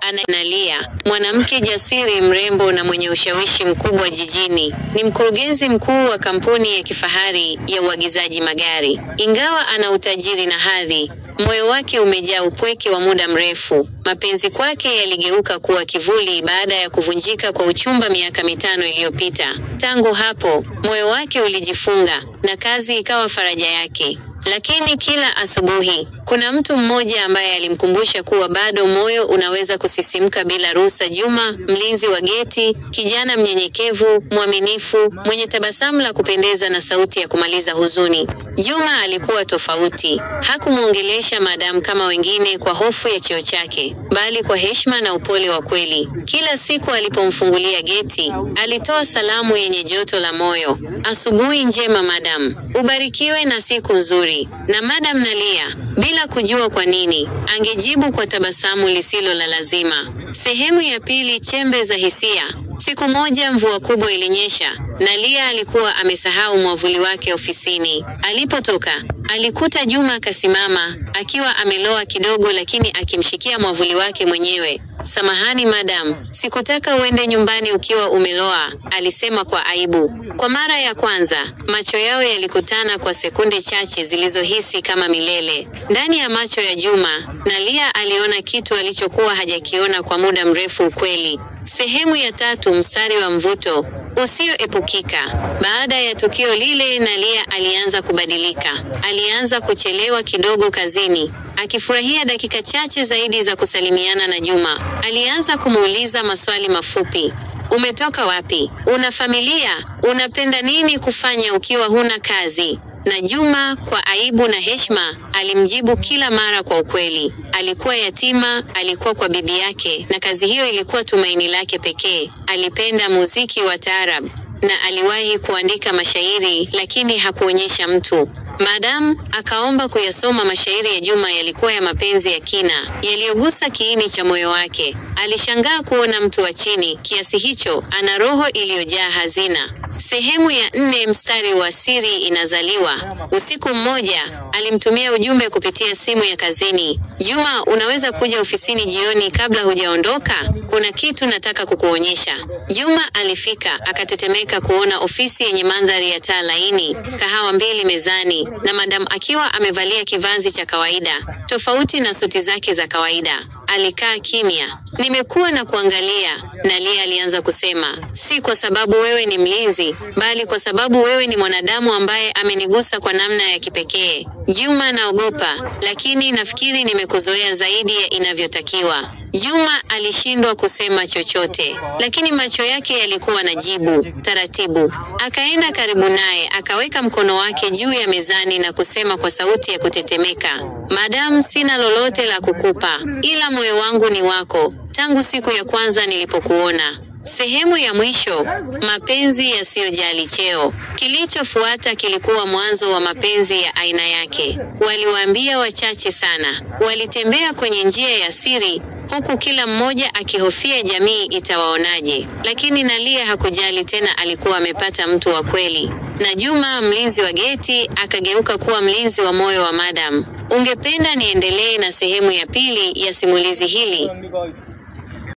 Analia, mwanamke jasiri, mrembo na mwenye ushawishi mkubwa jijini. Ni mkurugenzi mkuu wa kampuni ya kifahari ya uagizaji magari. Ingawa ana utajiri na hadhi, moyo wake umejaa upweke wa muda mrefu. Mapenzi kwake yaligeuka kuwa kivuli baada ya kuvunjika kwa uchumba miaka 5 iliyopita. Tangu hapo, moyo wake ulijifunga na kazi ikawa faraja yake. Lakini kila asubuhi, kuna mtu mmoja ambaye alimkumbusha kuwa bado moyo unaweza kusisimka bila ruhusa. Juma, mlinzi wa geti, kijana mnyenyekevu, mwaminifu, mwenye tabasamu la kupendeza na sauti ya kumaliza huzuni. Juma alikuwa tofauti. Hakumuongelesha madam kama wengine kwa hofu ya cheo chake, bali kwa heshima na upole wa kweli. Kila siku alipomfungulia geti, alitoa salamu yenye joto la moyo. Asubuhi njema madam, ubarikiwe na siku nzuri. Na madam Nalia, bila kujua kwa nini, angejibu kwa tabasamu lisilo la lazima. Sehemu ya pili, chembe za hisia. Siku moja mvua kubwa ilinyesha. Nalia alikuwa amesahau mwavuli wake ofisini. Alipotoka, alikuta Juma akasimama, akiwa ameloa kidogo lakini akimshikia mwavuli wake mwenyewe. "Samahani madam, sikutaka uende nyumbani ukiwa umeloa," alisema kwa aibu. Kwa mara ya kwanza, macho yao yalikutana kwa sekunde chache zilizohisi kama milele. Ndani ya macho ya Juma, Nalia aliona kitu alichokuwa hajakiona kwa muda mrefu: ukweli. Sehemu ya 3, mstari wa mvuto usioepukika. Baada ya tukio lile, Nalia alianza kubadilika. Alianza kuchelewa kidogo kazini, akifurahia dakika chache zaidi za kusalimiana na Juma. Alianza kumuuliza maswali mafupi: umetoka wapi? Una familia? Unapenda nini kufanya ukiwa huna kazi? Na Juma, kwa aibu na heshima, alimjibu kila mara kwa ukweli. Alikuwa yatima, alikuwa kwa bibi yake, na kazi hiyo ilikuwa tumaini lake pekee. Alipenda muziki wa taarab na aliwahi kuandika mashairi, lakini hakuonyesha mtu. Madam akaomba kuyasoma. Mashairi ya Juma yalikuwa ya mapenzi ya kina, yaliyogusa kiini cha moyo wake. Alishangaa kuona mtu wa chini kiasi hicho ana roho iliyojaa hazina. Sehemu ya 4, mstari wa siri inazaliwa. Usiku mmoja, alimtumia ujumbe kupitia simu ya kazini: "Juma, unaweza kuja ofisini jioni kabla hujaondoka? Kuna kitu nataka kukuonyesha." Juma alifika, akatetemeka kuona ofisi yenye mandhari ya taa laini, kahawa 2 mezani, na madam akiwa amevalia kivazi cha kawaida, tofauti na suti zake za kawaida. Alikaa kimya. "Nimekuwa na kuangalia," Nalia alianza kusema. "Si kwa sababu wewe ni mlinzi, bali kwa sababu wewe ni mwanadamu ambaye amenigusa kwa namna ya kipekee." "Juma, naogopa, lakini nafikiri nimekuzoea zaidi ya inavyotakiwa." Juma alishindwa kusema chochote, lakini macho yake yalikuwa na jibu. Taratibu, akaenda karibu naye, akaweka mkono wake juu ya mezani na kusema kwa sauti ya kutetemeka: "Madam, sina lolote la kukupa, ila moyo wangu ni wako, tangu siku ya kwanza nilipokuona." Sehemu ya mwisho, mapenzi yasiyojali cheo. Kilichofuata kilikuwa mwanzo wa mapenzi ya aina yake. Waliwaambia wachache sana. Walitembea kwenye njia ya siri, huku kila mmoja akihofia jamii itawaonaje. Lakini Nalia hakujali tena, alikuwa amepata mtu wa kweli. Na Juma, mlinzi wa geti, akageuka kuwa mlinzi wa moyo wa madam. Ungependa niendelee na sehemu ya pili ya simulizi hili?